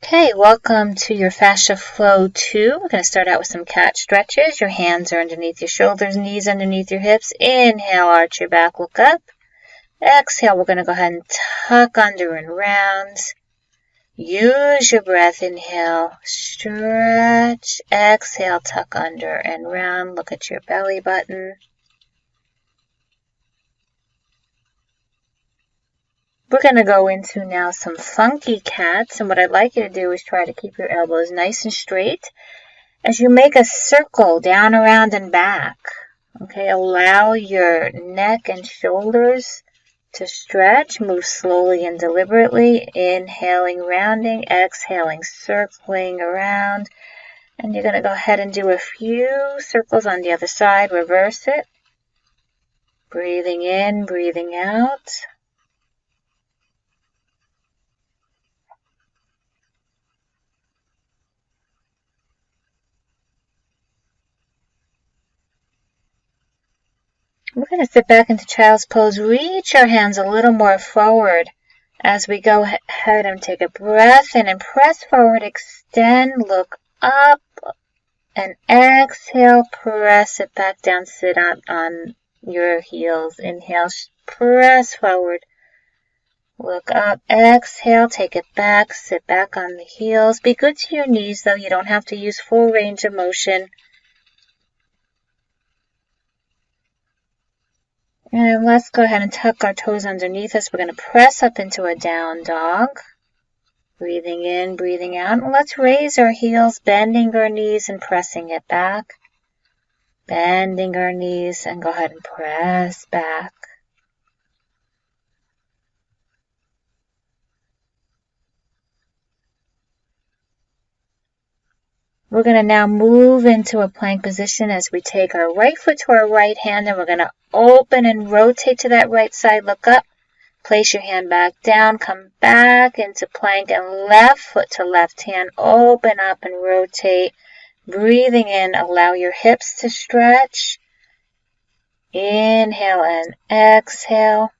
Okay, welcome to your Fascia Flow 2. We're going to start out with some cat stretches. Your hands are underneath your shoulders, knees underneath your hips. Inhale, arch your back, look up. Exhale, we're going to go ahead and tuck under and round. Use your breath. Inhale, stretch. Exhale, tuck under and round. Look at your belly button. We're going to go into now some funky cats, and what I'd like you to do is try to keep your elbows nice and straight as you make a circle down, around, and back. Okay, allow your neck and shoulders to stretch. Move slowly and deliberately, inhaling, rounding, exhaling, circling around. And you're going to go ahead and do a few circles on the other side. Reverse it. Breathing in, breathing out. We're going to sit back into child's pose. Reach our hands a little more forward as we go ahead and take a breath in and press forward, extend, look up, and exhale, press it back down, sit on your heels. Inhale, press forward, look up, exhale, take it back, sit back on the heels. Be good to your knees though, you don't have to use full range of motion. And let's go ahead and tuck our toes underneath us. We're going to press up into a down dog. Breathing in, breathing out. And let's raise our heels, bending our knees and pressing it back. Bending our knees and go ahead and press back. We're going to now move into a plank position as we take our right foot to our right hand, and we're going to open and rotate to that right side. Look up, place your hand back down, come back into plank, and left foot to left hand, open up and rotate. Breathing in, allow your hips to stretch. Inhale and exhale.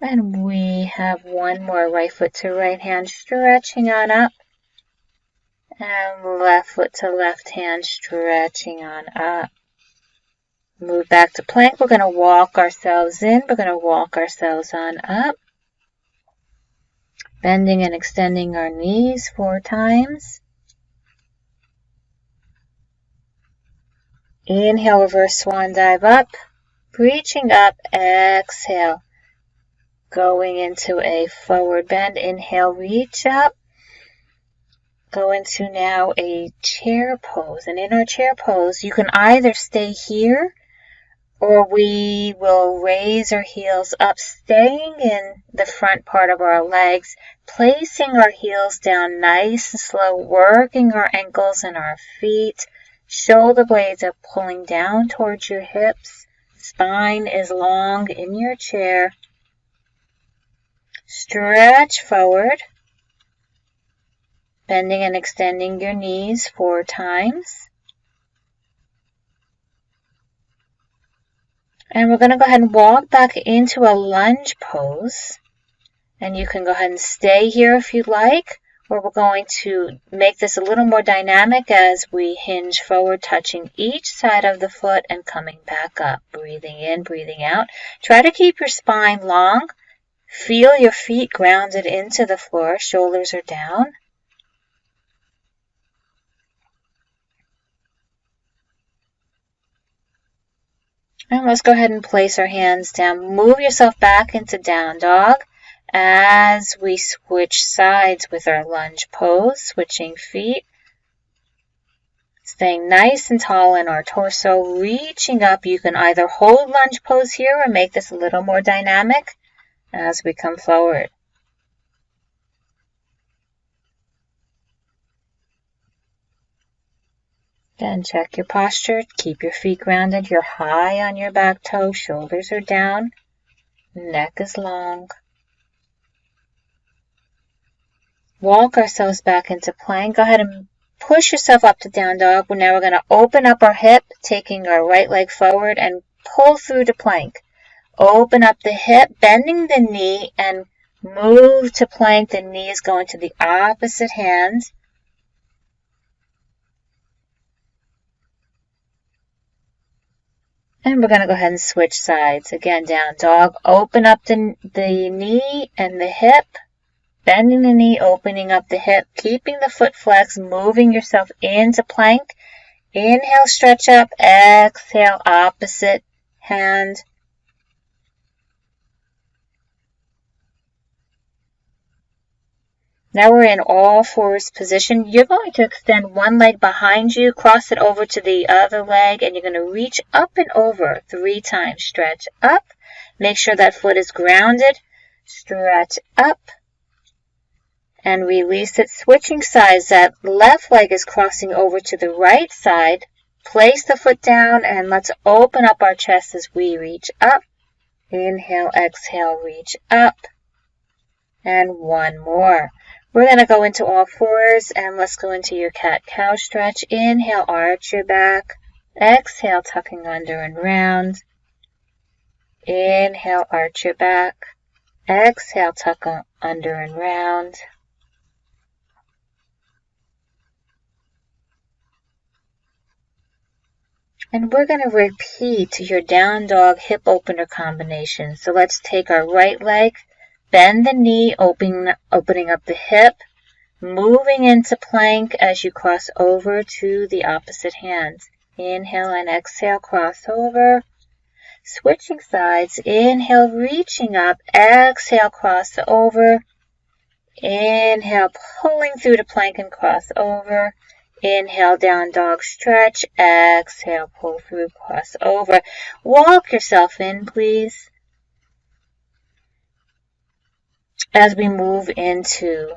And we have one more, right foot to right hand, stretching on up. And left foot to left hand, stretching on up. Move back to plank. We're going to walk ourselves in. We're going to walk ourselves on up. Bending and extending our knees 4 times. Inhale, reverse swan dive up. Reaching up, exhale. Going into a forward bend. Inhale, reach up. Go into now a chair pose. And in our chair pose, you can either stay here or we will raise our heels up, staying in the front part of our legs, placing our heels down nice and slow, working our ankles and our feet. Shoulder blades are pulling down towards your hips. Spine is long in your chair. Stretch forward, bending and extending your knees 4 times. And we're going to go ahead and walk back into a lunge pose. And you can go ahead and stay here if you'd like, or we're going to make this a little more dynamic as we hinge forward, touching each side of the foot and coming back up. Breathing in, breathing out. Try to keep your spine long. Feel your feet grounded into the floor, shoulders are down. And let's go ahead and place our hands down. Move yourself back into down dog as we switch sides with our lunge pose, switching feet. Staying nice and tall in our torso, reaching up. You can either hold lunge pose here or make this a little more dynamic as we come forward. Then check your posture. Keep your feet grounded. You're high on your back toe. Shoulders are down. Neck is long. Walk ourselves back into plank. Go ahead and push yourself up to down dog. Now we're going to open up our hip, taking our right leg forward and pull through to plank. Open up the hip, bending the knee, and move to plank. The knee is going to the opposite hand. And we're going to go ahead and switch sides. Again, down dog. Open up the knee and the hip. Bending the knee, opening up the hip, keeping the foot flexed, moving yourself into plank. Inhale, stretch up. Exhale, opposite hand. Now we're in all fours position. You're going to extend one leg behind you, cross it over to the other leg, and you're going to reach up and over 3 times. Stretch up. Make sure that foot is grounded. Stretch up. And release it. Switching sides. That left leg is crossing over to the right side. Place the foot down and let's open up our chest as we reach up. Inhale, exhale, reach up. And one more. We're going to go into all fours and let's go into your cat-cow stretch. Inhale, arch your back. Exhale, tucking under and round. Inhale, arch your back. Exhale, tuck under and round. And we're going to repeat your down dog hip opener combination. So let's take our right leg. Bend the knee, opening up the hip, moving into plank as you cross over to the opposite hand. Inhale and exhale, cross over. Switching sides. Inhale, reaching up. Exhale, cross over. Inhale, pulling through the plank and cross over. Inhale, down dog stretch. Exhale, pull through, cross over. Walk yourself in, please. As we move into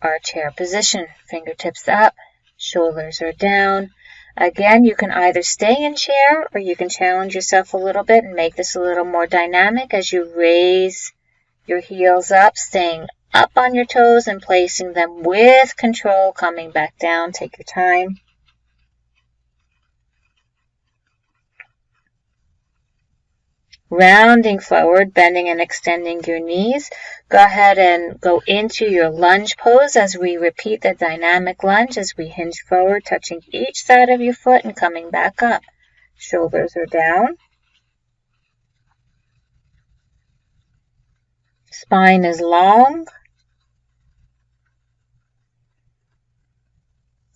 our chair position, fingertips up, shoulders are down. Again, you can either stay in chair or you can challenge yourself a little bit and make this a little more dynamic as you raise your heels up, staying up on your toes and placing them with control, coming back down. Take your time. Rounding forward, bending and extending your knees. Go ahead and go into your lunge pose as we repeat the dynamic lunge as we hinge forward, touching each side of your foot and coming back up. Shoulders are down. Spine is long.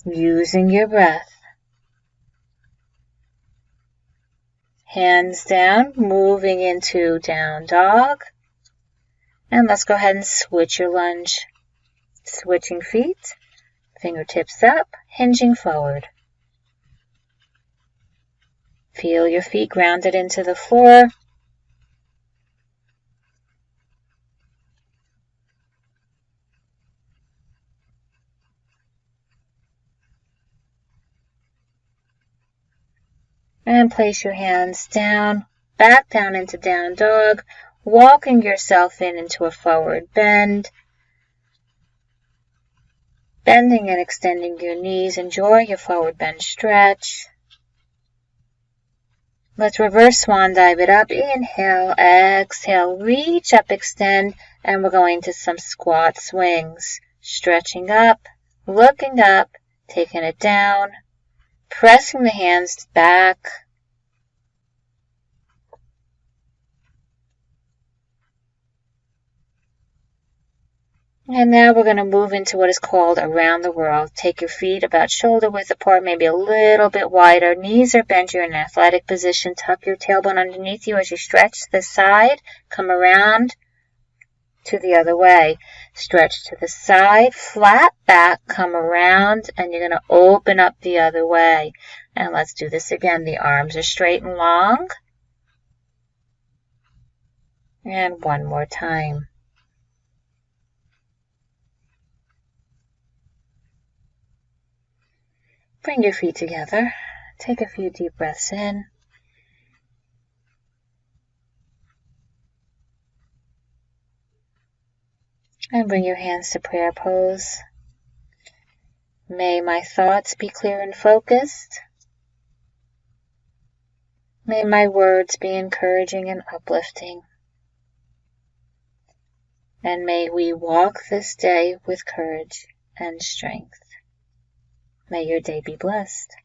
Using your breath. Hands down, moving into down dog. And let's go ahead and switch your lunge. Switching feet, fingertips up, hinging forward. Feel your feet grounded into the floor. And place your hands down, back down into down dog, walking yourself into a forward bend. Bending and extending your knees. Enjoy your forward bend stretch. Let's reverse swan dive it up. Inhale, exhale, reach up, extend, and we're going to some squat swings. Stretching up, looking up, taking it down, pressing the hands back. And now we're going to move into what is called around the world. Take your feet about shoulder width apart, maybe a little bit wider. Knees are bent. You're in an athletic position. Tuck your tailbone underneath you as you stretch to the side. Come around to the other way. Stretch to the side, flat back, come around, and you're going to open up the other way. And let's do this again. The arms are straight and long. And one more time. Bring your feet together. Take a few deep breaths in. And bring your hands to prayer pose. May my thoughts be clear and focused. May my words be encouraging and uplifting. And may we walk this day with courage and strength. May your day be blessed.